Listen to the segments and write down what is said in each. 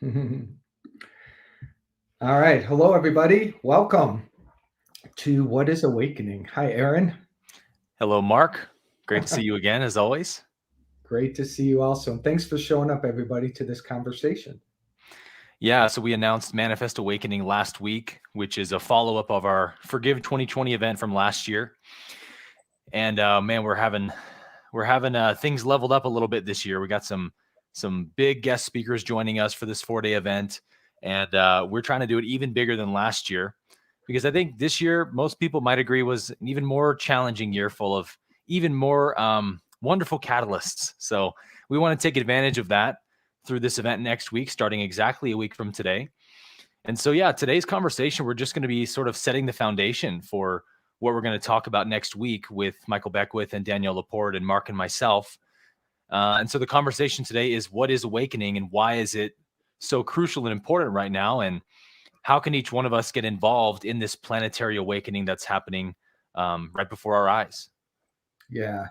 All right. Hello, everybody. Welcome to What is Awakening? Hi, Aaron. Hello, Mark. Great to see you again, as always. Great to see you also. And thanks for showing up, everybody, to this conversation. Yeah, so we announced Manifest Awakening last week, which is a follow up of our Forgive 2020 event from last year. And man, we're having things leveled up a little bit this year. We got some big guest speakers joining us for this 4-day event, and we're trying to do it even bigger than last year because I think this year most people might agree was an even more challenging year, full of even more wonderful catalysts. So we want to take advantage of that through this event next week, starting exactly a week from today. And so, yeah, today's conversation, we're just going to be sort of setting the foundation for what we're going to talk about next week with Michael Beckwith and Danielle Laporte and Mark and myself. And so the conversation today is, what is awakening and why is it so crucial and important right now? And how can each one of us get involved in this planetary awakening that's happening right before our eyes? Yeah.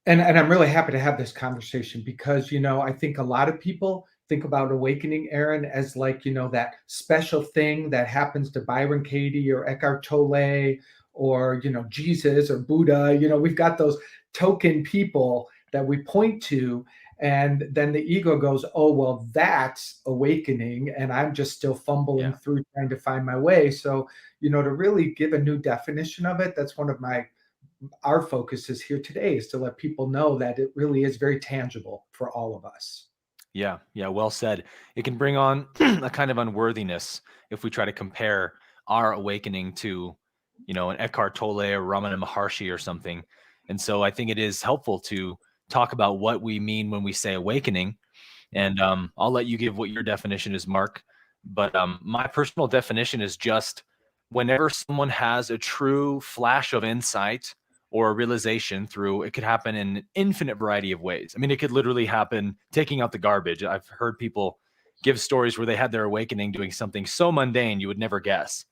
And I'm really happy to have this conversation because, I think a lot of people think about awakening, Aaron, as like, that special thing that happens to Byron Katie or Eckhart Tolle or, Jesus or Buddha. We've got those token people that we point to. And then the ego goes, oh, well, that's awakening. And I'm just still fumbling Yeah. through trying to find my way. So, to really give a new definition of it, that's one of our focus is here today is to let people know that it really is very tangible for all of us. Yeah, well said. It can bring on a kind of unworthiness if we try to compare our awakening to, an Eckhart Tolle or Ramana Maharshi or something. And so I think it is helpful to talk about what we mean when we say awakening. And I'll let you give what your definition is, Mark. But my personal definition is just whenever someone has a true flash of insight or a realization through, it could happen in an infinite variety of ways. I mean, it could literally happen taking out the garbage. I've heard people give stories where they had their awakening doing something so mundane you would never guess.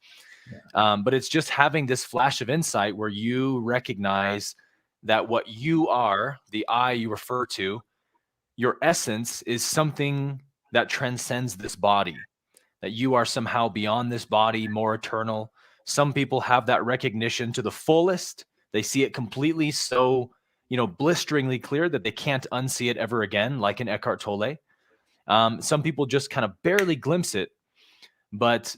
But it's just having this flash of insight where you recognize that what you are, the I you refer to, your essence is something that transcends this body, that you are somehow beyond this body, more eternal. Some people have that recognition to the fullest. They see it completely so, blisteringly clear that they can't unsee it ever again, like in Eckhart Tolle. Some people just kind of barely glimpse it, but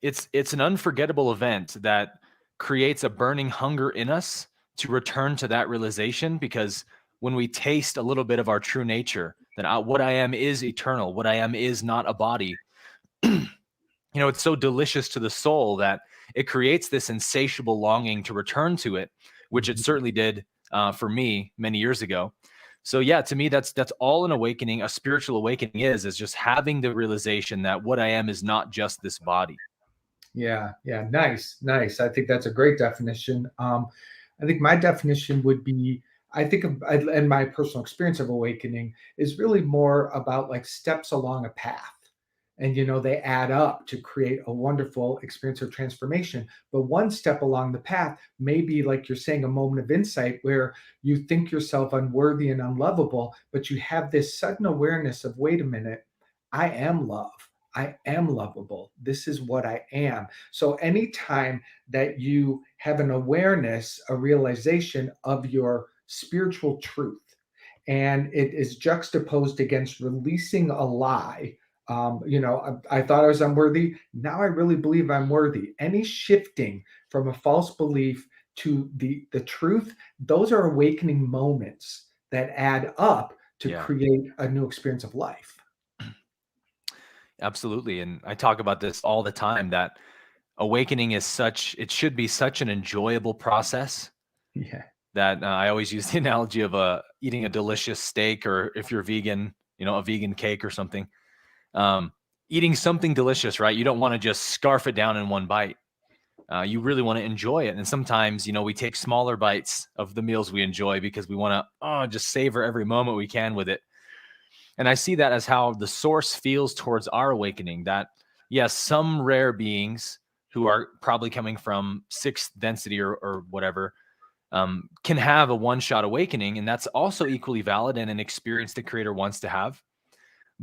it's an unforgettable event that creates a burning hunger in us to return to that realization, because when we taste a little bit of our true nature, that what I am is eternal, what I am is not a body, it's so delicious to the soul that it creates this insatiable longing to return to it, which it certainly did for me many years ago. So yeah, to me, that's all an awakening, a spiritual awakening is just having the realization that what I am is not just this body. Yeah. Nice. I think that's a great definition. I think my definition would be, and my personal experience of awakening is really more about like steps along a path. And, they add up to create a wonderful experience of transformation. But one step along the path may be, like you're saying, a moment of insight where you think yourself unworthy and unlovable, but you have this sudden awareness of, wait a minute, I am love. I am lovable. This is what I am. So, anytime that you have an awareness, a realization of your spiritual truth, and it is juxtaposed against releasing a lie. I thought I was unworthy. Now I really believe I'm worthy. Any shifting from a false belief to the truth, those are awakening moments that add up to Yeah, create a new experience of life. absolutely. And I talk about this all the time, that awakening it should be such an enjoyable process, Yeah. that I always use the analogy of eating a delicious steak, or if you're vegan, a vegan cake or something. Um, Eating something delicious, right? You don't want to just scarf it down in one bite. You really want to enjoy it. And sometimes, we take smaller bites of the meals we enjoy because we want to just savor every moment we can with it. And I see that as how the source feels towards our awakening, that, yes, some rare beings who are probably coming from sixth density or whatever can have a one-shot awakening. And that's also equally valid and an experience the creator wants to have.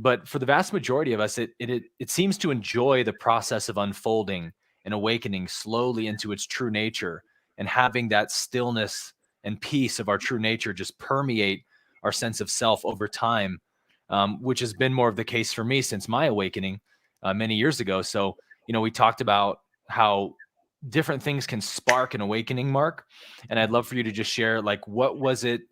But for the vast majority of us, it seems to enjoy the process of unfolding and awakening slowly into its true nature, and having that stillness and peace of our true nature just permeate our sense of self over time, which has been more of the case for me since my awakening many years ago. So, we talked about how different things can spark an awakening, Mark. And I'd love for you to just share, like, what was it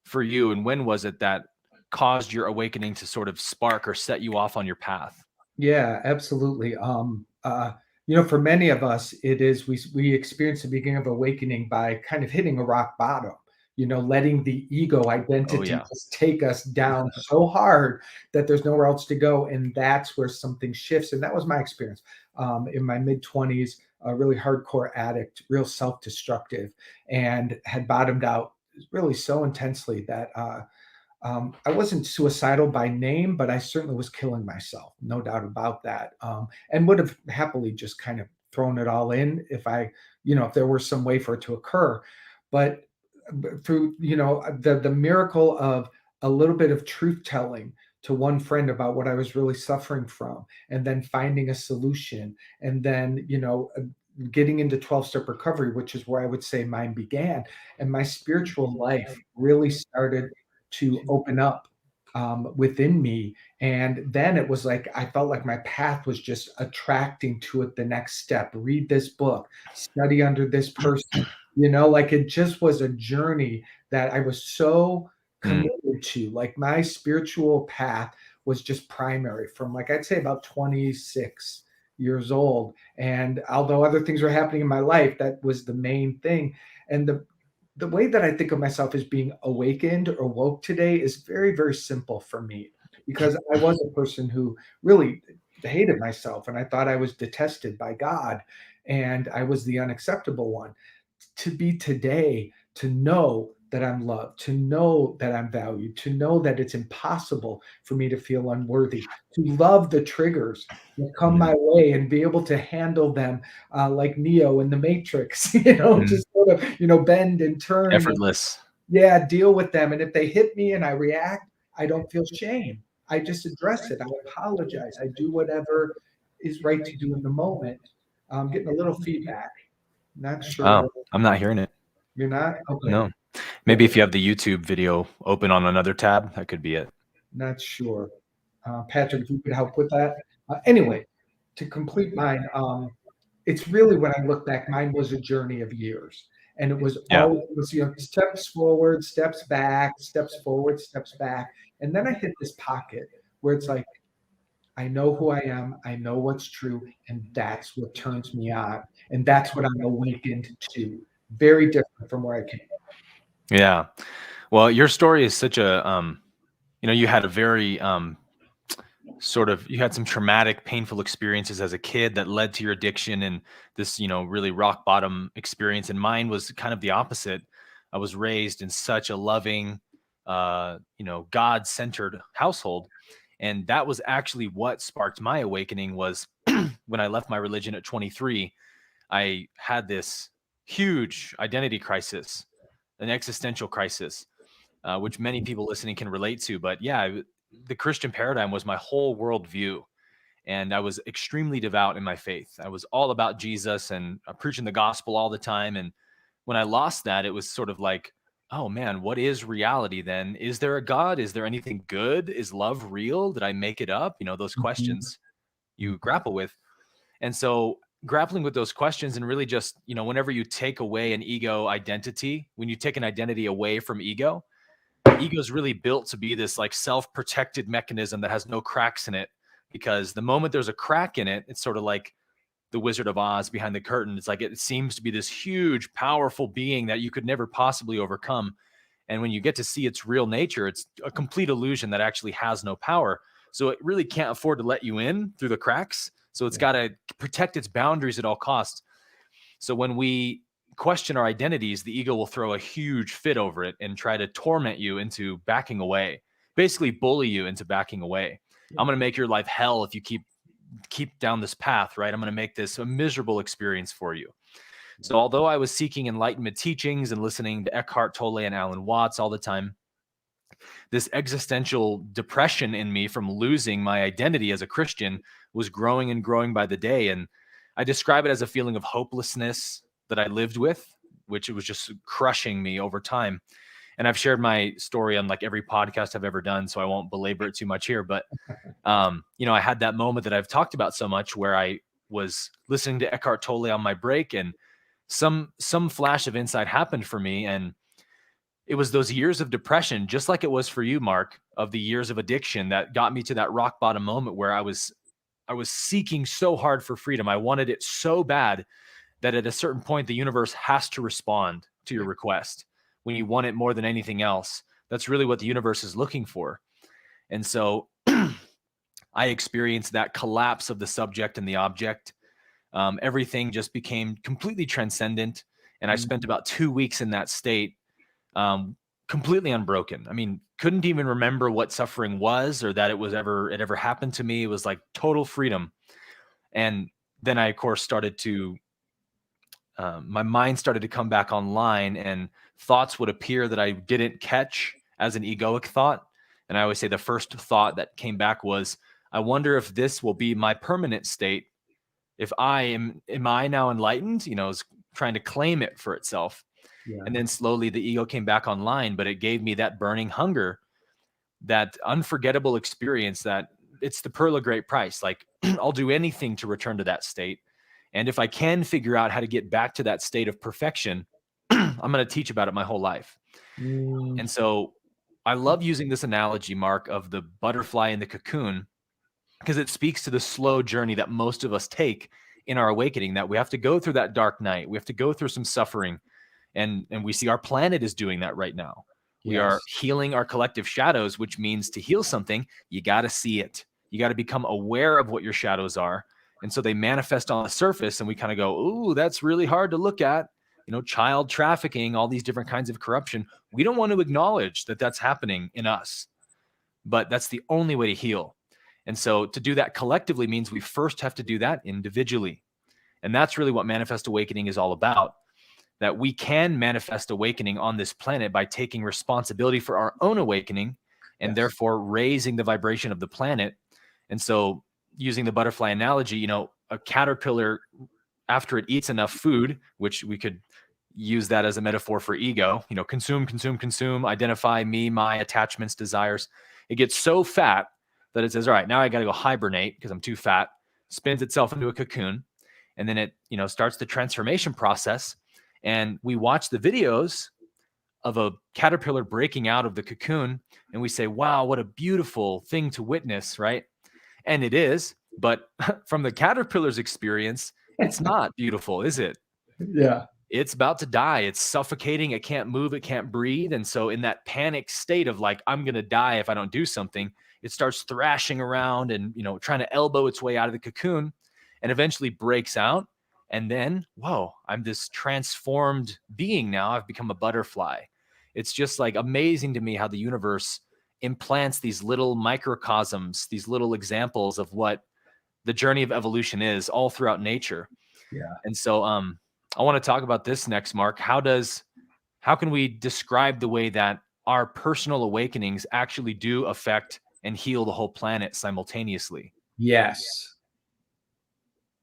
for you, and when was it that caused your awakening to sort of spark or set you off on your path? Yeah, absolutely. For many of us, it is we experience the beginning of awakening by kind of hitting a rock bottom. Letting the ego Oh identity yeah. just take us down so hard that there's nowhere else to go, and that's where something shifts. And that was my experience in my mid 20s. A really hardcore addict, real self-destructive, and had bottomed out really so intensely that I wasn't suicidal by name, but I certainly was killing myself, no doubt about that. And would have happily just kind of thrown it all in if there were some way for it to occur. But through, the miracle of a little bit of truth telling to one friend about what I was really suffering from, and then finding a solution, and then, getting into 12-step recovery, which is where I would say mine began. And my spiritual life really started to open up within me. And then it was like I felt like my path was just attracting to it the next step. Read this book, study under this person. Like it just was a journey that I was so Mm, committed to. Like my spiritual path was just primary from, like, I'd say about 26 years old. And although other things were happening in my life, that was the main thing. And the way that I think of myself as being awakened or woke today is very, very simple for me, because I was a person who really hated myself, and I thought I was detested by God, and I was the unacceptable one. To be today, to know that I'm loved, to know that I'm valued, to know that it's impossible for me to feel unworthy, to love the triggers that come mm, my way and be able to handle them like Neo in the Matrix, mm. just sort of, bend and turn and, Effortless. yeah, deal with them. And if they hit me and I react, I don't feel shame. I just address it. I apologize. I do whatever is right to do in the moment. I'm getting a little feedback. Not Oh, sure. I'm not hearing it. You're not? Okay. No. Yeah, Maybe if you have the YouTube video open on another tab, that could be it. not sure. Patrick, if you could help with that. Anyway, to complete mine, it's really, when I look back, mine was a journey of years. And Yeah. it was, steps forward, steps back, steps forward, steps back. And then I hit this pocket where it's like, I know who I am, I know what's true, and that's what turns me on. And that's what I'm awakened to. Very different from where I came. Yeah. Well, your story is such a you had a very you had some traumatic, painful experiences as a kid that led to your addiction and this, really rock bottom experience. And mine was kind of the opposite. I was raised in such a loving, God centered household. And that was actually what sparked my awakening was when I left my religion at 23. I had this huge identity crisis, an existential crisis, which many people listening can relate to. But yeah, the Christian paradigm was my whole worldview. And I was extremely devout in my faith. I was all about Jesus and preaching the gospel all the time. And when I lost that, it was sort of like, oh man, what is reality then? Is there a God? Is there anything good? Is love real? Did I make it up? Those Mhm, questions you mhm, grapple with. And so grappling with those questions and really just, whenever you take away an ego identity, when you take an identity away from ego, ego is really built to be this like self-protected mechanism that has no cracks in it, because the moment there's a crack in it, it's sort of like the Wizard of Oz behind the curtain. It's like it seems to be this huge, powerful being that you could never possibly overcome. And when you get to see its real nature, it's a complete illusion that actually has no power. So it really can't afford to let you in through the cracks. So it's yeah, got to protect its boundaries at all costs. So when we question our identities, the ego will throw a huge fit over it and try to torment you into backing away, basically bully you into backing away. yeah, I'm going to make your life hell if you keep down this path, right? I'm going to make this a miserable experience for you. So although I was seeking enlightenment teachings and listening to Eckhart Tolle and Alan Watts all the time, this existential depression in me from losing my identity as a Christian was growing and growing by the day. And I describe it as a feeling of hopelessness that I lived with, which it was just crushing me over time. And I've shared my story on like every podcast I've ever done, so I won't belabor it too much here. But I had that moment that I've talked about so much where I was listening to Eckhart Tolle on my break, and some flash of insight happened for me. And it was those years of depression, just like it was for you, Mark, of the years of addiction that got me to that rock bottom moment where I was seeking so hard for freedom. I wanted it so bad that at a certain point, the universe has to respond to your request when you want it more than anything else. That's really what the universe is looking for. And so I experienced that collapse of the subject and the object. Everything just became completely transcendent. And I spent about 2 weeks in that state, completely unbroken. I mean, couldn't even remember what suffering was or that it ever happened to me. It was like total freedom. And then I, of course, started to, my mind started to come back online, and thoughts would appear that I didn't catch as an egoic thought. And I always say the first thought that came back was, I wonder if this will be my permanent state. If am I now enlightened? Is trying to claim it for itself. Yeah. And then slowly the ego came back online, but it gave me that burning hunger, that unforgettable experience, that it's the pearl of great price. Like I'll do anything to return to that state. And if I can figure out how to get back to that state of perfection, I'm going to teach about it my whole life. And so I love using this analogy, Mark, of the butterfly in the cocoon, because it speaks to the slow journey that most of us take in our awakening, that we have to go through that dark night. We have to go through some suffering. And we see our planet is doing that right now. We are healing our collective shadows, which means to heal something, you got to see it. You got to become aware of what your shadows are. And so they manifest on the surface, and we kind of go, ooh, that's really hard to look at. Child trafficking, all these different kinds of corruption. We don't want to acknowledge that that's happening in us, but that's the only way to heal. And so to do that collectively means we first have to do that individually. And that's really what Manifest Awakening is all about, that we can manifest awakening on this planet by taking responsibility for our own awakening and therefore raising the vibration of the planet. And so using the butterfly analogy, a caterpillar, after it eats enough food, which we could use that as a metaphor for ego, consume, identify me, my attachments, desires. It gets so fat that it says, all right, now I got to go hibernate because I'm too fat, spins itself into a cocoon. And then it, starts the transformation process. And we watch the videos of a caterpillar breaking out of the cocoon, and we say, wow, what a beautiful thing to witness, right? And it is, but from the caterpillar's experience, it's not beautiful, is it? Yeah. It's about to die. It's suffocating. It can't move. It can't breathe. And so in that panic state of like, I'm going to die if I don't do something, it starts thrashing around and, trying to elbow its way out of the cocoon, and eventually breaks out. And then, whoa, I'm this transformed being now. I've become a butterfly. It's just like amazing to me how the universe implants these little microcosms, these little examples of what the journey of evolution is all throughout nature. Yeah. And so I want to talk about this next, Mark. How can we describe the way that our personal awakenings actually do affect and heal the whole planet simultaneously? Yes.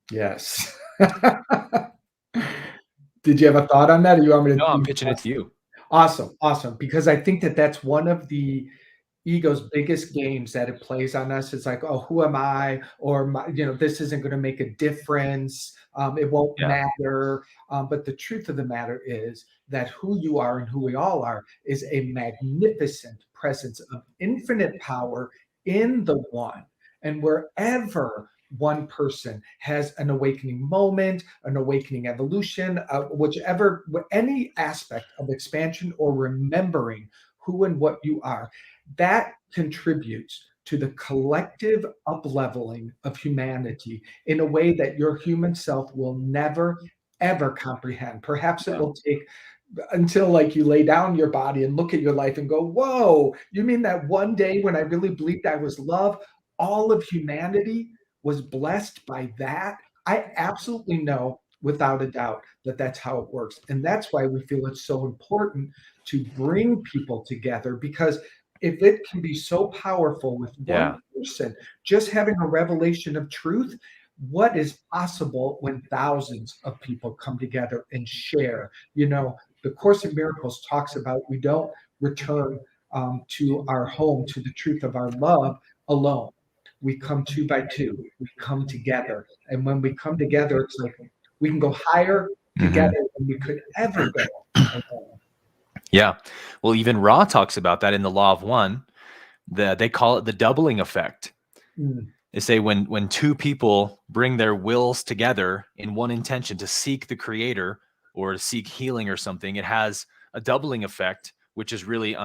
Did you have a thought on that, or you want me to? No, I'm pitching it to you. Awesome. Because I think that that's one of the ego's biggest games that it plays on us. It's like, oh, who am I? Or this isn't going to make a difference. It won't matter. But the truth of the matter is that who you are and who we all are is a magnificent presence of infinite power in the one. And wherever one person has an awakening moment, an awakening evolution, whichever, any aspect of expansion or remembering who and what you are, that contributes to the collective up-leveling of humanity in a way that your human self will never, ever comprehend. Perhaps it will take until like you lay down your body and look at your life and go, whoa, you mean that one day when I really believed I was love, all of humanity was blessed by that? I absolutely know without a doubt that that's how it works. And that's why we feel it's so important to bring people together, because if it can be so powerful with Yeah. one person just having a revelation of truth, what is possible when thousands of people come together and share? The Course in Miracles talks about we don't return to our home, to the truth of our love alone. We come two by two. We come together. And when we come together, it's like we can go higher Hmm. together than we could ever go alone. Yeah. Well, even Ra talks about that in the Law of One. They call it the doubling effect. Mm, They say when two people bring their wills together in one intention to seek the creator or to seek healing or something, it has a doubling effect, which is really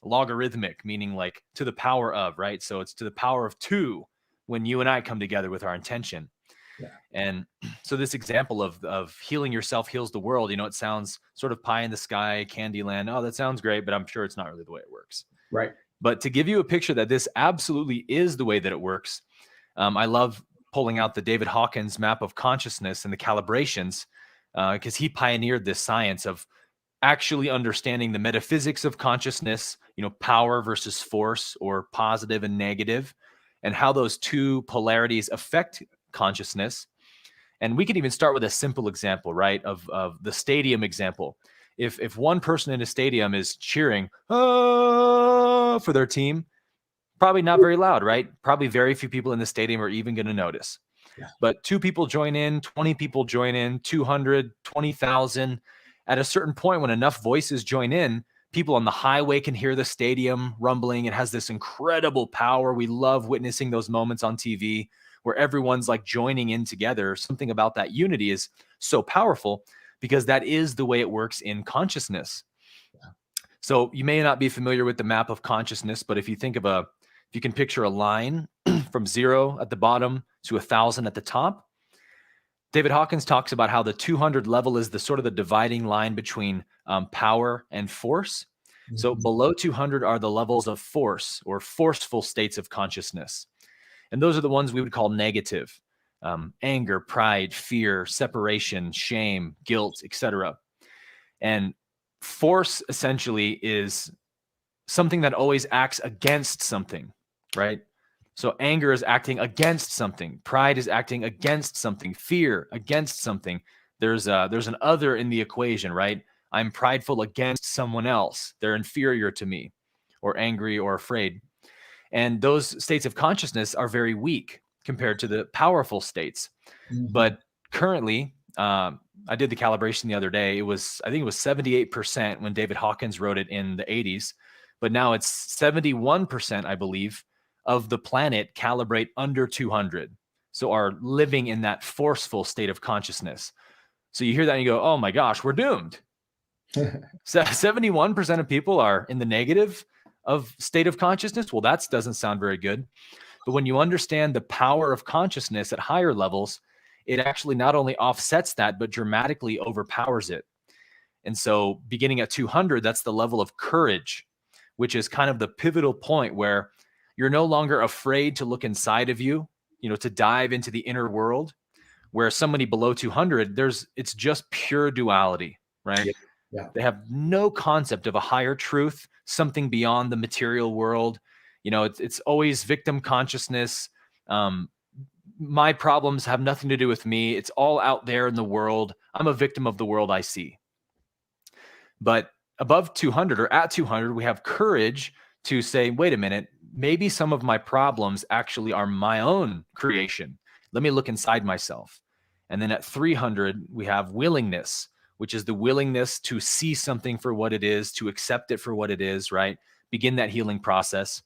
logarithmic, meaning like to the power of, right? So it's to the power of two when you and I come together with our intention. yeah, And so this example of healing yourself heals the world, it sounds sort of pie in the sky, Candyland. Oh, that sounds great, but I'm sure it's not really the way it works. right. But to give you a picture that this absolutely is the way that it works, I love pulling out the David Hawkins map of consciousness and the calibrations, because he pioneered this science of actually understanding the metaphysics of consciousness, power versus force or positive and negative, and how those two polarities affect consciousness. And we could even start with a simple example, right? Of the stadium example. If one person in a stadium is cheering for their team, probably not very loud, right? Probably very few people in the stadium are even going to notice. Yeah. But two people join in, 20 people join in, 200, 20,000. At a certain point, when enough voices join in, people on the highway can hear the stadium rumbling. It has this incredible power. We love witnessing those moments on TV where everyone's like joining in together. Something about that unity is so powerful because that is the way it works in consciousness. So you may not be familiar with the map of consciousness, but if you can picture a line from 0 at the bottom to 1,000 at the top, David Hawkins talks about how the 200 level is the sort of the dividing line between power and force. So Mhm. below 200 are the levels of force or forceful states of consciousness. And those are the ones we would call negative. Anger, pride, fear, separation, shame, guilt, etc. And force essentially is something that always acts against something, right? So anger is acting against something. Pride is acting against something. Fear against something. There's an other in the equation, right? I'm prideful against someone else. They're inferior to me, or angry or afraid. And those states of consciousness are very weak compared to the powerful states. Mhm. But currently, I did the calibration the other day. I think it was 78% when David Hawkins wrote it in the 80s, but now it's 71%, I believe, of the planet calibrate under 200. So are living in that forceful state of consciousness. So you hear that and you go, oh my gosh, we're doomed. So 71% of people are in the negative of state of consciousness. Well, that doesn't sound very good. But when you understand the power of consciousness at higher levels, it actually not only offsets that, but dramatically overpowers it. And so beginning at 200, that's the level of courage, which is kind of the pivotal point where you're no longer afraid to look inside of you, to dive into the inner world. Where somebody below 200, it's just pure duality, right? Yeah. Yeah. They have no concept of a higher truth, something beyond the material world. It's always victim consciousness. Um, my problems have nothing to do with me. It's all out there in the world. I'm a victim of the world I see. But above 200 or at 200, we have courage to say, wait a minute, maybe some of my problems actually are my own creation. Let me look inside myself. And then at 300, we have willingness, which is the willingness to see something for what it is, to accept it for what it is, right? Begin that healing process.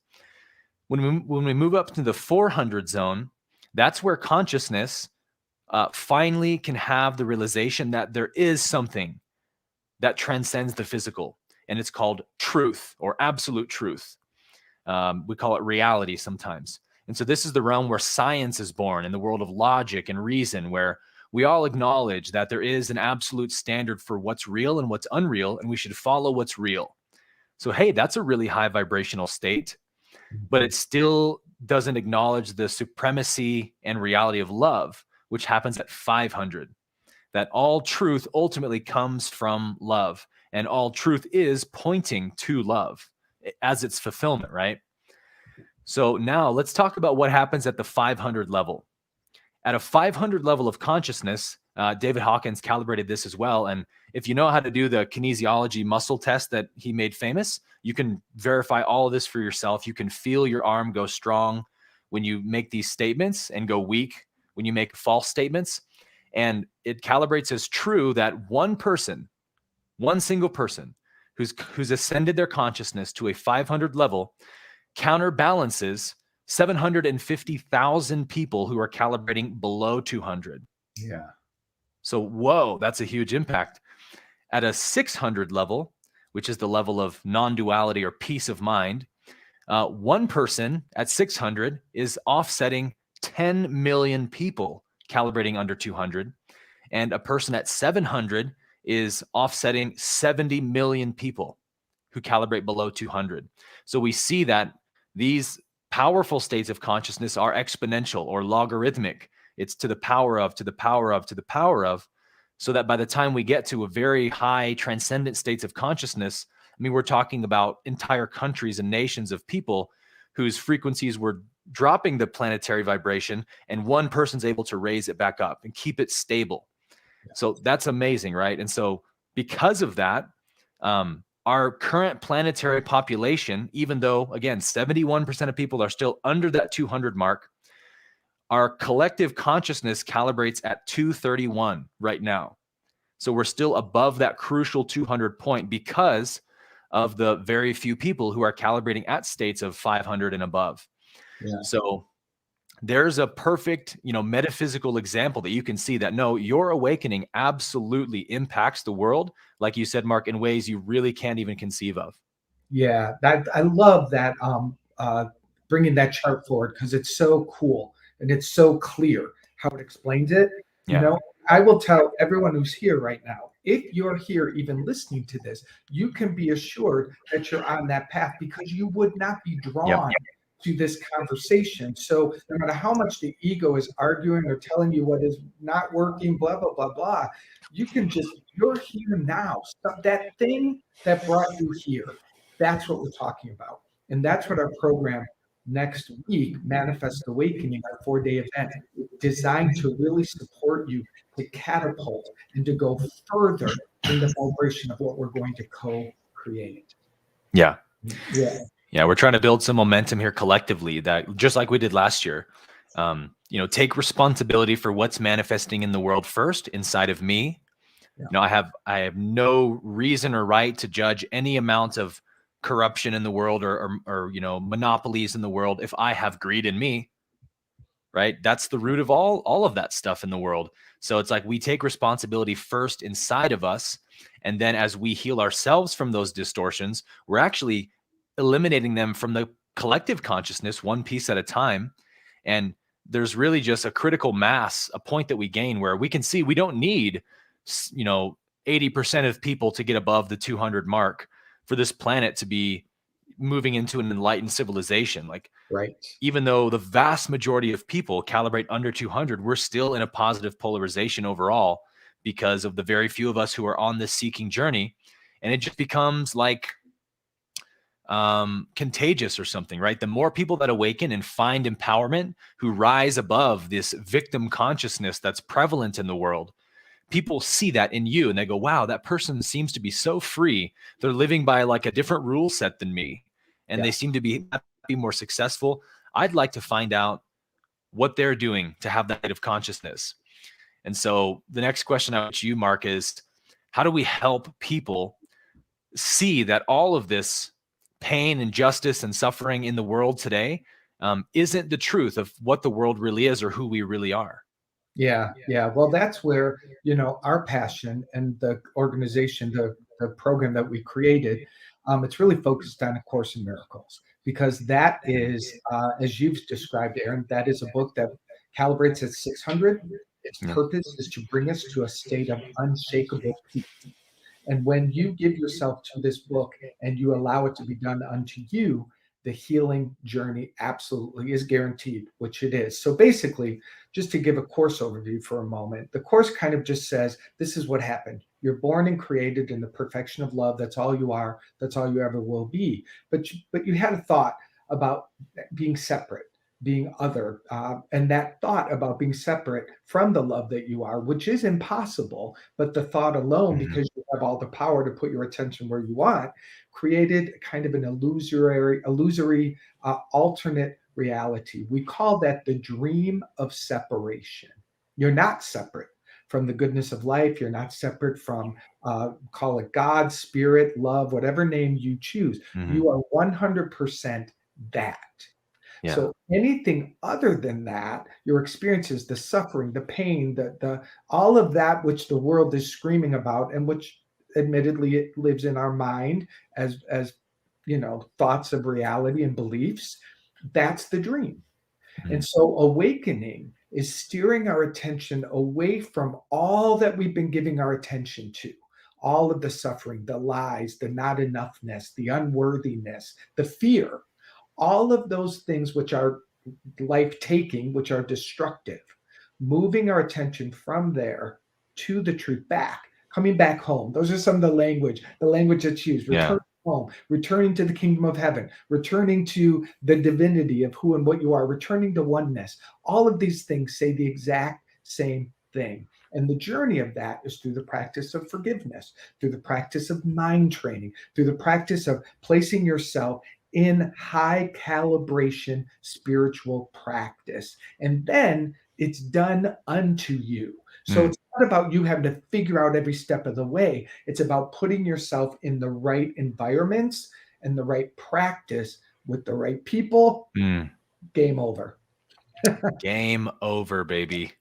When we move up to the 400 zone, that's where consciousness finally can have the realization that there is something that transcends the physical, and it's called truth or absolute truth. We call it reality sometimes. And so this is the realm where science is born, in the world of logic and reason, where we all acknowledge that there is an absolute standard for what's real and what's unreal, and we should follow what's real. So, hey, that's a really high vibrational state, but it still doesn't acknowledge the supremacy and reality of love, which happens at 500. That all truth ultimately comes from love, and all truth is pointing to love. as its fulfillment, right? So now let's talk about what happens at the 500 level. At a 500 level of consciousness, David Hawkins calibrated this as well. And if you know how to do the kinesiology muscle test that he made famous, you can verify all of this for yourself. You can feel your arm go strong when you make these statements and go weak when you make false statements. And it calibrates as true that one person, one single person who's ascended their consciousness to a 500 level counterbalances 750,000 people who are calibrating below 200. Yeah. So, whoa, that's a huge impact. At a 600 level, which is the level of non-duality or peace of mind, one person at 600 is offsetting 10 million people calibrating under 200. And a person at 700 is offsetting 70 million people who calibrate below 200. So we see that these powerful states of consciousness are exponential or logarithmic. It's to the power of, to the power of, to the power of, so that by the time we get to a very high transcendent states of consciousness, I mean, we're talking about entire countries and nations of people whose frequencies were dropping the planetary vibration, and one person's able to raise it back up and keep it stable. So that's amazing, right? And so because of that, our current planetary population, even though, again, 71% of people are still under that 200 mark, our collective consciousness calibrates at 231 right now. So we're still above that crucial 200 point because of the very few people who are calibrating at states of 500 and above. Yeah. So there's a perfect, metaphysical example that you can see that no, your awakening absolutely impacts the world, like you said, Mark, in ways you really can't even conceive of. Yeah, I love that bringing that chart forward because it's so cool and it's so clear how it explains it. You Yeah. know, I will tell everyone who's here right now, if you're here even listening to this, you can be assured that you're on that path because you would not be drawn to this conversation. So no matter how much the ego is arguing or telling you what is not working, blah, blah, blah, blah, you can just, you're here now. That thing that brought you here, that's what we're talking about. And that's what our program next week, Manifest Awakening, our 4-day event, designed to really support you to catapult and to go further in the vibration of what we're going to co-create. Yeah. Yeah. Yeah. We're trying to build some momentum here collectively that just like we did last year, take responsibility for what's manifesting in the world first inside of me. Yeah. I have no reason or right to judge any amount of corruption in the world or monopolies in the world if I have greed in me, right? That's the root of all of that stuff in the world. So it's like we take responsibility first inside of us, and then as we heal ourselves from those distortions, we're actually eliminating them from the collective consciousness one piece at a time. And there's really just a critical mass, a point that we gain where we can see we don't need 80% of people to get above the 200 mark for this planet to be moving into an enlightened civilization. Like, right. Even though the vast majority of people calibrate under 200, we're still in a positive polarization overall because of the very few of us who are on this seeking journey. And it just becomes like contagious or something, right? The more people that awaken and find empowerment, who rise above this victim consciousness that's prevalent in the world, people see that in you and they go, wow, that person seems to be so free. They're living by like a different rule set than me. And they seem to be more successful. I'd like to find out what they're doing to have that state of consciousness. And so the next question I want you, Mark, is how do we help people see that all of this pain and justice and suffering in the world today isn't the truth of what the world really is or who we really are? Yeah. Well, that's where, our passion and the organization, the program that we created, it's really focused on A Course in Miracles, because that is, as you've described, Aaron, that is a book that calibrates at 600. Its purpose is to bring us to a state of unshakable peace. And when you give yourself to this book and you allow it to be done unto you, the healing journey absolutely is guaranteed, which it is. So basically, just to give a course overview for a moment, the course kind of just says this is what happened. You're born and created in the perfection of love. That's all you are. That's all you ever will be. But you had a thought about being separate, being other, and that thought about being separate from the love that you are, which is impossible. But the thought alone, Mhm. because you have all the power to put your attention where you want, created kind of an illusory alternate reality. We call that the dream of separation. You're not separate from the goodness of life. You're not separate from, call it God, spirit, love, whatever name you choose. Mhm. You are 100% that. Yeah. So anything other than that, your experiences, the suffering, the pain, the all of that which the world is screaming about, and which admittedly it lives in our mind as thoughts of reality and beliefs, that's the dream. And Mhm. so awakening is steering our attention away from all that we've been giving our attention to, all of the suffering, the lies, the not enoughness, the unworthiness, the fear, all of those things which are life taking, which are destructive, moving our attention from there to the truth, back, coming back home. Those are some of the language that's used. Yeah. Return home, returning to the kingdom of heaven, returning to the divinity of who and what you are, returning to oneness. All of these things say the exact same thing. And the journey of that is through the practice of forgiveness, through the practice of mind training, through the practice of placing yourself in high calibration spiritual practice. And then it's done unto you. So Mm. it's not about you having to figure out every step of the way. It's about putting yourself in the right environments and the right practice with the right people. Mm. Game over. Game over, baby.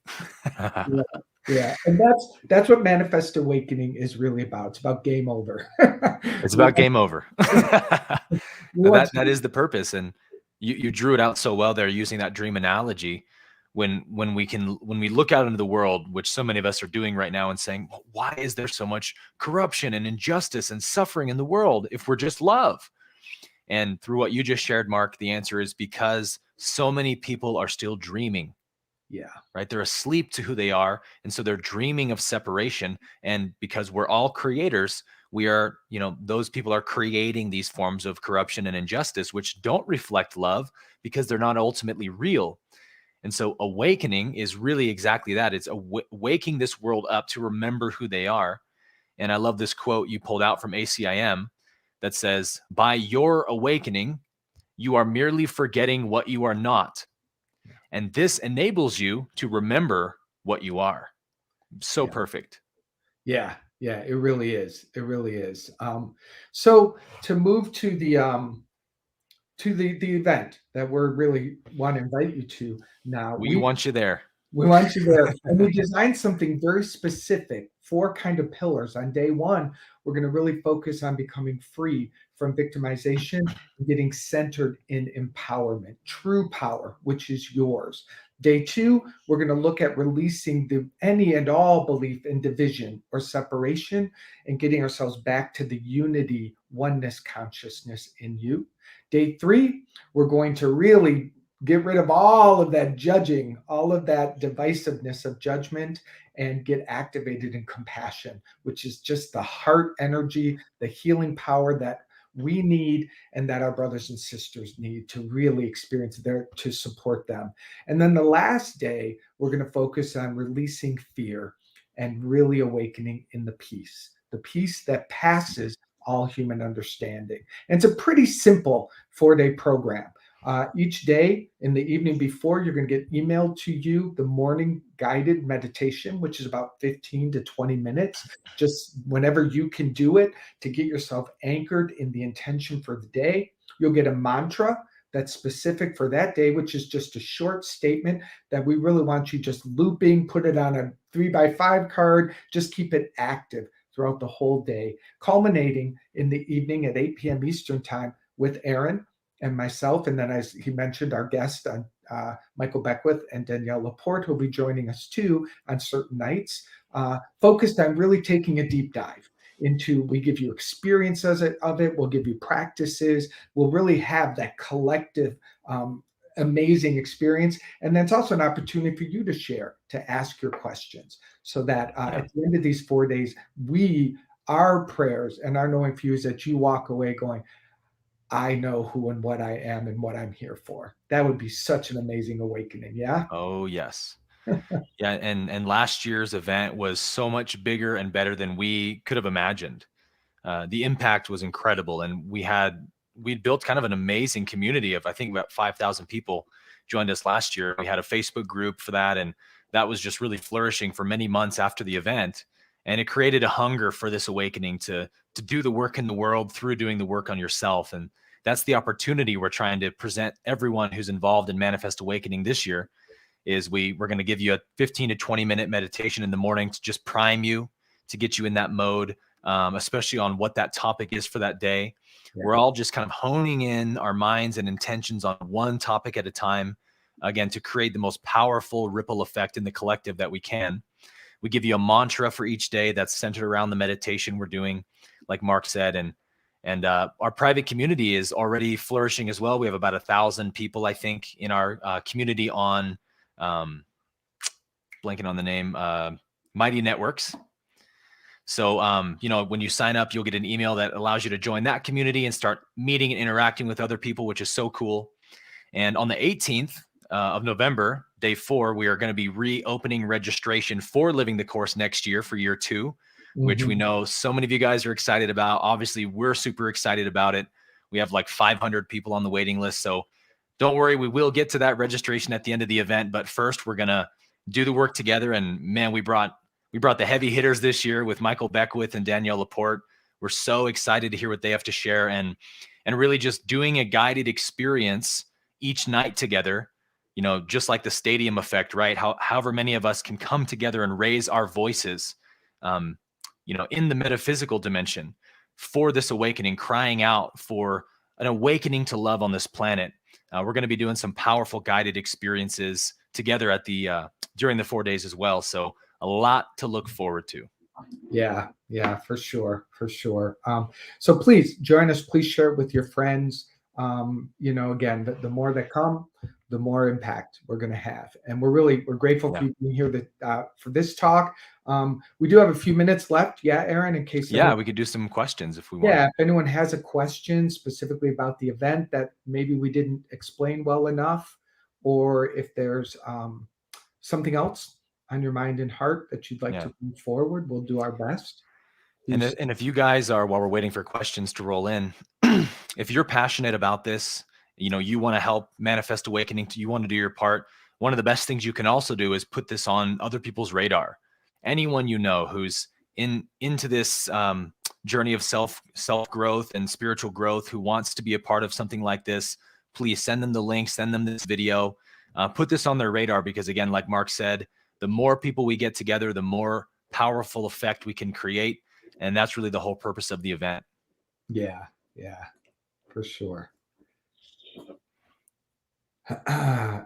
Yeah. Yeah. And that's what Manifest Awakening is really about. It's about game over. It's we about want, game over. we But want that is the purpose, and you drew it out so well there using that dream analogy. When we look out into the world, which so many of us are doing right now, and saying, "Well, why is there so much corruption and injustice and suffering in the world if we're just love?" And through what you just shared, Mark, the answer is because so many people are still dreaming, yeah. right? They're asleep to who they are. And so they're dreaming of separation. And because we're all creators, we are, those people are creating these forms of corruption and injustice, which don't reflect love because they're not ultimately real. And so awakening is really exactly that. It's waking this world up to remember who they are. And I love this quote you pulled out from ACIM that says, "By your awakening, you are merely forgetting what you are not. And this enables you to remember what you are." So Yeah. perfect. Yeah, yeah, it really is. It really is. So to move to the event that we're really want to invite you to now, We want you there. we want you there, and we designed something very specific, four kind of pillars. On day one, we're going to really focus on becoming free from victimization and getting centered in empowerment, true power, which is yours. Day two, we're going to look at releasing any and all belief in division or separation and getting ourselves back to the unity, oneness consciousness in you. Day three, we're going to really get rid of all of that judging, all of that divisiveness of judgment, and get activated in compassion, which is just the heart energy, the healing power that we need and that our brothers and sisters need to really experience there to support them. And then the last day, we're going to focus on releasing fear and really awakening in the peace that passes all human understanding. And it's a pretty simple 4-day program. Each day in the evening before, you're going to get emailed to you the morning guided meditation, which is about 15 to 20 minutes, just whenever you can do it to get yourself anchored in the intention for the day. You'll get a mantra that's specific for that day, which is just a short statement that we really want you just looping, put it on a 3x5 card, just keep it active throughout the whole day, culminating in the evening at 8 p.m. Eastern time with Aaron and myself. And then, as he mentioned, our guest, Michael Beckwith and Danielle Laporte, who will be joining us too on certain nights, focused on really taking a deep dive into, we give you experiences of it, we'll give you practices, we'll really have that collective amazing experience. And that's also an opportunity for you to share, to ask your questions, so that Yeah. at the end of these 4 days, our prayers and our knowing for you is that you walk away going, I know who and what I am and what I'm here for. That would be such an amazing awakening. Yeah. Oh, yes. Yeah, and last year's event was so much bigger and better than we could have imagined. The impact was incredible, and we'd built kind of an amazing community of, I think, about 5,000 people joined us last year. We had a Facebook group for that, and that was just really flourishing for many months after the event. And it created a hunger for this awakening to do the work in the world through doing the work on yourself. And that's the opportunity we're trying to present everyone who's involved in Manifest Awakening this year. Is we're going to give you a 15 to 20-minute meditation in the morning to just prime you, to get you in that mode, especially on what that topic is for that day. Yeah. We're all just kind of honing in our minds and intentions on one topic at a time, again, to create the most powerful ripple effect in the collective that we can. We give you a mantra for each day that's centered around the meditation we're doing, like Mark said, and our private community is already flourishing as well. We have about 1,000 people, I think, in our community on blanking on the name, Mighty Networks. So, when you sign up, you'll get an email that allows you to join that community and start meeting and interacting with other people, which is so cool. And on the 18th of November, day 4, we are going to be reopening registration for Living the Course next year for year 2, which we know so many of you guys are excited about. Obviously, we're super excited about it. We have like 500 people on the waiting list. So don't worry, we will get to that registration at the end of the event. But first, we're going to do the work together. And man, we brought the heavy hitters this year with Michael Beckwith and Danielle Laporte. We're so excited to hear what they have to share, and really just doing a guided experience each night together, just like the stadium effect, right? However many of us can come together and raise our voices, in the metaphysical dimension for this awakening, crying out for an awakening to love on this planet. We're going to be doing some powerful guided experiences together at during the 4 days as well. So a lot to look forward to. Yeah, for sure. So please join us. Please share it with your friends. Again, the more that come, the more impact we're going to have. And we're grateful for you being here for this talk. We do have a few minutes left. Yeah, Aaron, in case. We could do some questions if we want. Yeah, if anyone has a question specifically about the event that maybe we didn't explain well enough, or if there's something else on your mind and heart that you'd like to move forward, we'll do our best. And if you guys are, while we're waiting for questions to roll in, if you're passionate about this, you want to help Manifest Awakening, you want to do your part, one of the best things you can also do is put this on other people's radar. Anyone who's into this journey of self growth and spiritual growth, who wants to be a part of something like this, please send them the link, send them this video, put this on their radar, because again, like Mark said, the more people we get together, the more powerful effect we can create. And that's really the whole purpose of the event. Yeah, for sure.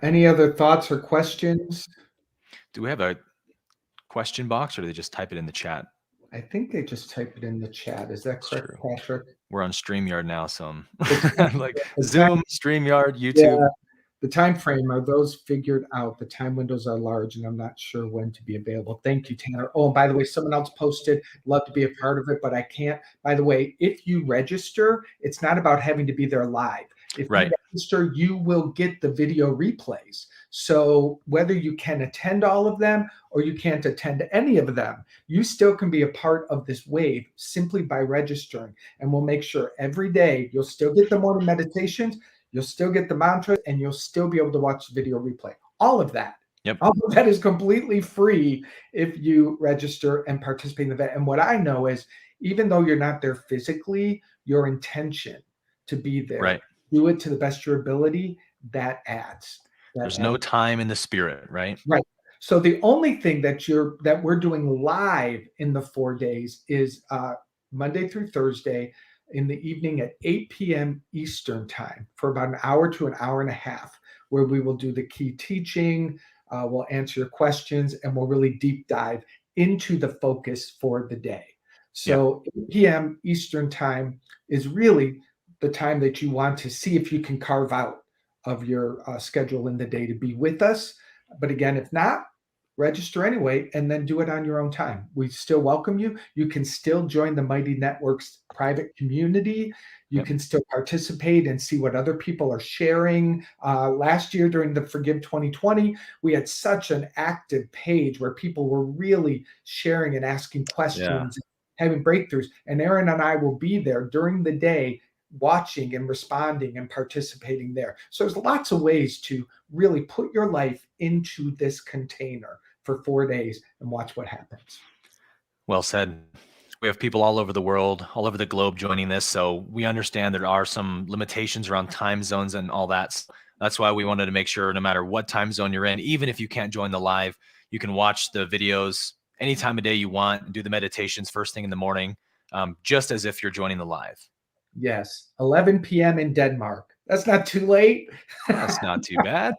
Any other thoughts or questions? Do we have a question box, or do they just type it in the chat? I think they just type it in the chat. Is that correct, Patrick? We're on StreamYard now, so like Zoom, StreamYard, YouTube. Yeah. The time frame, are those figured out? The time windows are large, and I'm not sure when to be available. Thank you, Tanner. Oh, and by the way, someone else posted, love to be a part of it, but I can't. By the way, if you register, it's not about having to be there live. If you register, you will get the video replays. So whether you can attend all of them or you can't attend any of them, you still can be a part of this wave simply by registering. And we'll make sure every day you'll still get the morning meditations, you'll still get the mantra, and you'll still be able to watch the video replay. All of that. All of that is completely free if you register and participate in the event. And what I know is, even though you're not there physically, your intention to be there, do it to the best of your ability, that adds. There's no time in the spirit, right? Right. So the only thing that we're doing live in the 4 days is Monday through Thursday in the evening at 8 p.m. Eastern time for about an hour to an hour and a half, where we will do the key teaching, we'll answer your questions, and we'll really deep dive into the focus for the day. Yep. So 8 p.m. Eastern time is really the time that you want to see if you can carve out of your schedule in the day to be with us. But again, if not, register anyway and then do it on your own time. We still welcome you. You can still join the Mighty Network's private community. You Yep. can still participate and see what other people are sharing. Last year during the Forgive 2020, we had such an active page where people were really sharing and asking Yeah. questions, having breakthroughs. And Aaron and I will be there during the day watching and responding and participating there. So there's lots of ways to really put your life into this container for 4 days and watch what happens. Well said. We have people all over the world, all over the globe joining this. So we understand there are some limitations around time zones and all that. So that's why we wanted to make sure no matter what time zone you're in, even if you can't join the live, you can watch the videos any time of day you want and do the meditations first thing in the morning, just as if you're joining the live. Yes, 11 p.m. in Denmark. That's not too late. That's not too bad.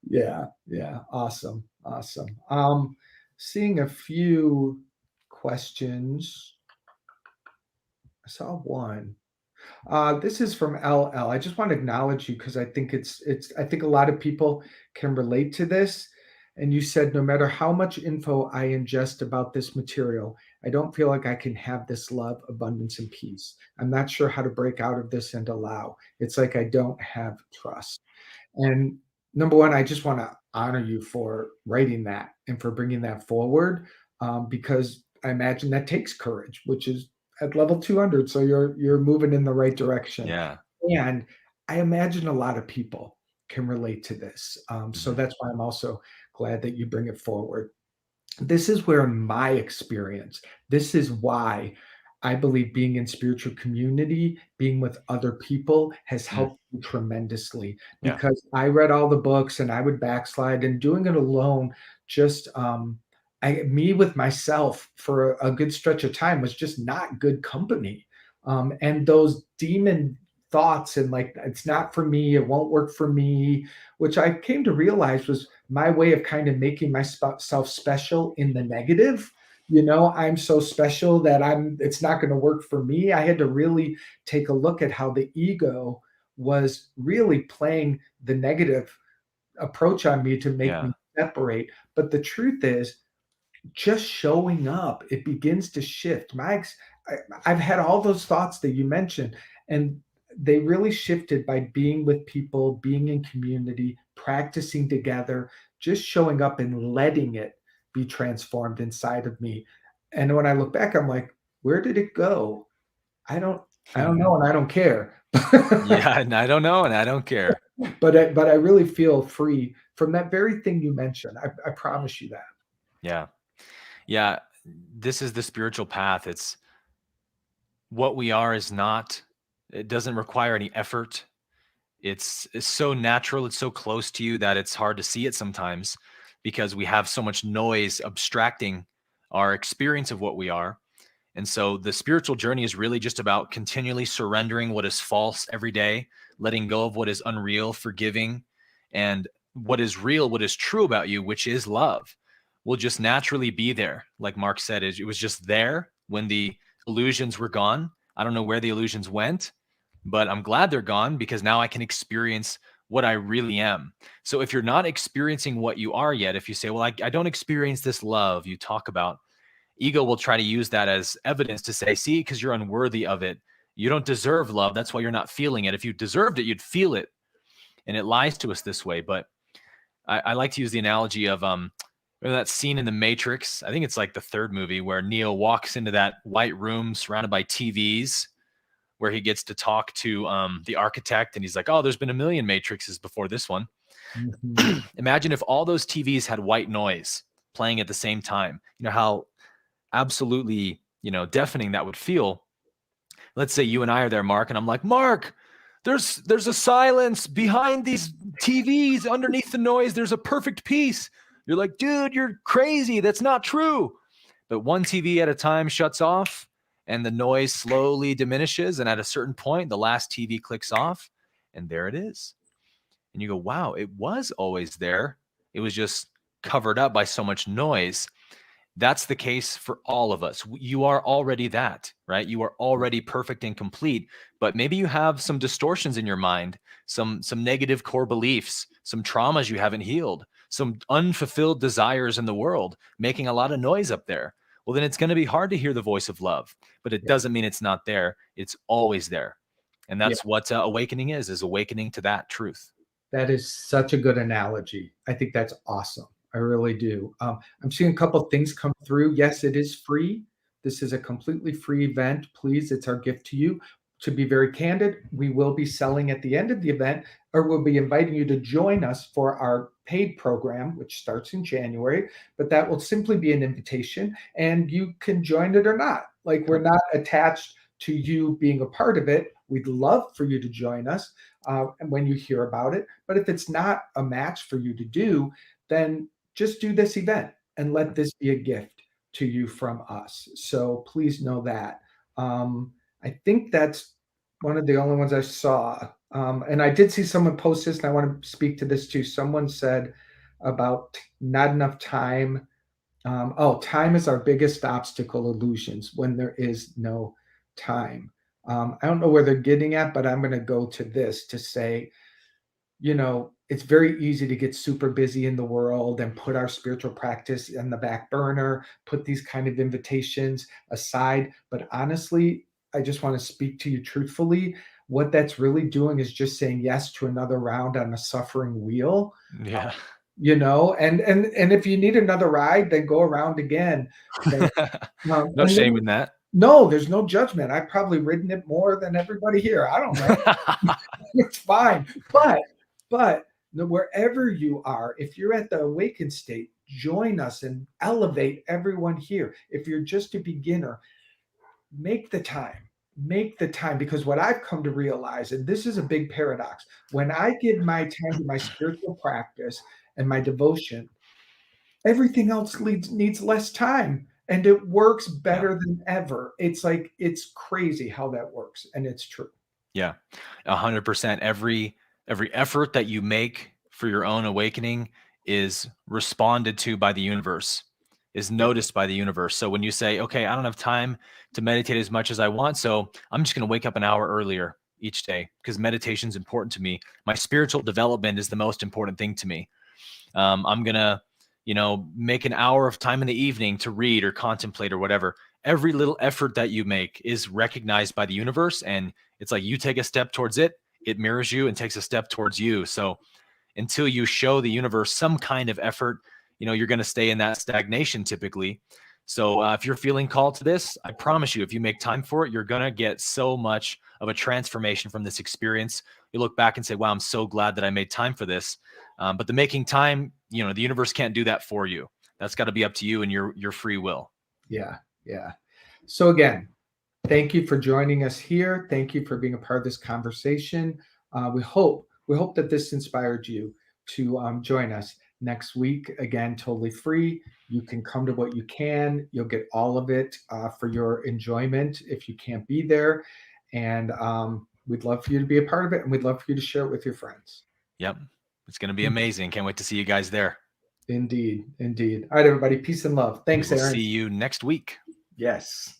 Yeah, yeah, awesome, awesome. Seeing a few questions. I saw one. This is from LL. I just want to acknowledge you because I think I think a lot of people can relate to this. And you said, no matter how much info I ingest about this material, I don't feel like I can have this love, abundance, and peace. I'm not sure how to break out of this and allow. It's like I don't have trust. And number one, I just want to honor you for writing that and for bringing that forward, because I imagine that takes courage, which is at level 200. So you're moving in the right direction. Yeah. And I imagine a lot of people can relate to this. So Mhm. that's why I'm also glad that you bring it forward. This is where my experience, this is why I believe being in spiritual community, being with other people has Mm. helped me tremendously Yeah. because I read all the books and I would backslide and doing it alone just me with myself for a good stretch of time was just not good company. And those demon thoughts and like it's not for me, it won't work for me, which I came to realize was my way of kind of making myself special in the negative. I'm so special that it's not going to work for me. I had to really take a look at how the ego was really playing the negative approach on me to make Yeah. me separate. But the truth is, just showing up, it begins to shift. I've had all those thoughts that you mentioned, and they really shifted by being with people, being in community, practicing together, just showing up and letting it be transformed inside of me. And when I look back, I'm like, where did it go? I don't, I don't know, and I don't care. Yeah. And I don't know. And I don't care. But I really feel free from that very thing you mentioned. I promise you that. Yeah. Yeah. This is the spiritual path. It's what we are is not, it doesn't require any effort. It's so natural. It's so close to you that it's hard to see it sometimes because we have so much noise abstracting our experience of what we are. And so the spiritual journey is really just about continually surrendering what is false every day, letting go of what is unreal, forgiving, and what is real, what is true about you, which is love, will just naturally be there. Like Mark said, it was just there when the illusions were gone. I don't know where the illusions went, but I'm glad they're gone because now I can experience what I really am. So if you're not experiencing what you are yet, if you say, well, I don't experience this love you talk about, ego will try to use that as evidence to say, see, because you're unworthy of it. You don't deserve love. That's why you're not feeling it. If you deserved it, you'd feel it. And it lies to us this way. But I like to use the analogy of remember that scene in the Matrix? I think it's like the third movie where Neo walks into that white room surrounded by TVs where he gets to talk to the architect and he's like, oh, there's been a million Matrixes before this one. Mhm. Imagine if all those TVs had white noise playing at the same time. You know how absolutely, deafening that would feel. Let's say you and I are there, Mark, and I'm like, Mark, there's a silence behind these TVs underneath the noise. There's a perfect peace. You're like, dude, you're crazy. That's not true. But one TV at a time shuts off and the noise slowly diminishes. And at a certain point, the last TV clicks off and there it is. And you go, wow, it was always there. It was just covered up by so much noise. That's the case for all of us. You are already that, right? You are already perfect and complete, but maybe you have some distortions in your mind, some negative core beliefs, some traumas you haven't healed, some unfulfilled desires in the world, making a lot of noise up there. Well, then it's going to be hard to hear the voice of love, but it Yeah. doesn't mean it's not there. It's always there. And Yeah. that's what awakening is awakening to that truth. That is such a good analogy. I think that's awesome. I really do. I'm seeing a couple of things come through. Yes, it is free. This is a completely free event. Please, it's our gift to you. To be very candid, we will be selling at the end of the event, or we'll be inviting you to join us for our paid program, which starts in January. But that will simply be an invitation, and you can join it or not. Like, we're not attached to you being a part of it. We'd love for you to join us when you hear about it. But if it's not a match for you to do, then just do this event and let this be a gift to you from us. So please know that. I think that's one of the only ones I saw. And I did see someone post this, and I want to speak to this too. Someone said about not enough time. Time is our biggest obstacle, illusions, when there is no time. I don't know where they're getting at, but I'm going to go to this to say, it's very easy to get super busy in the world and put our spiritual practice in the back burner, put these kind of invitations aside. But honestly, I just want to speak to you truthfully. What that's really doing is just saying yes to another round on a suffering wheel. Yeah. And if you need another ride, then go around again. But No and shame then in that. no, there's no judgment. I've probably ridden it more than everybody here. I don't know. It's fine. But wherever you are, if you're at the awakened state, join us and elevate everyone here. If you're just a beginner, make the time. Make the time, because what I've come to realize, and this is a big paradox, when I give my time to my spiritual practice and my devotion, everything else needs less time and it works Yeah. better than ever. It's like, it's crazy how that works. And it's true. Yeah, 100%. Every effort that you make for your own awakening is responded to by the universe, is Yeah. noticed by the universe. So when you say, "Okay, I don't have time to meditate as much as I want, so I'm just going to wake up an hour earlier each day because meditation is important to me. My spiritual development is the most important thing to me. I'm gonna, make an hour of time in the evening to read or contemplate or whatever." Every little effort that you make is recognized by the universe, and it's like you take a step towards it, it mirrors you and takes a step towards you. So until you show the universe some kind of effort, you're going to stay in that stagnation typically. So if you're feeling called to this, I promise you, if you make time for it, you're going to get so much of a transformation from this experience. You look back and say, wow, I'm so glad that I made time for this. But the making time, the universe can't do that for you. That's got to be up to you and your free will. Yeah. Yeah. So again, thank you for joining us here. Thank you for being a part of this conversation. We hope that this inspired you to join us next week. Again, totally free. You can come to what you can. You'll get all of it for your enjoyment if you can't be there. And we'd love for you to be a part of it, and we'd love for you to share it with your friends. Yep. It's going to be amazing. Can't wait to see you guys there. Indeed, indeed. All right, everybody. Peace and love. We Thanks, will see Aaron. you next week. Yes.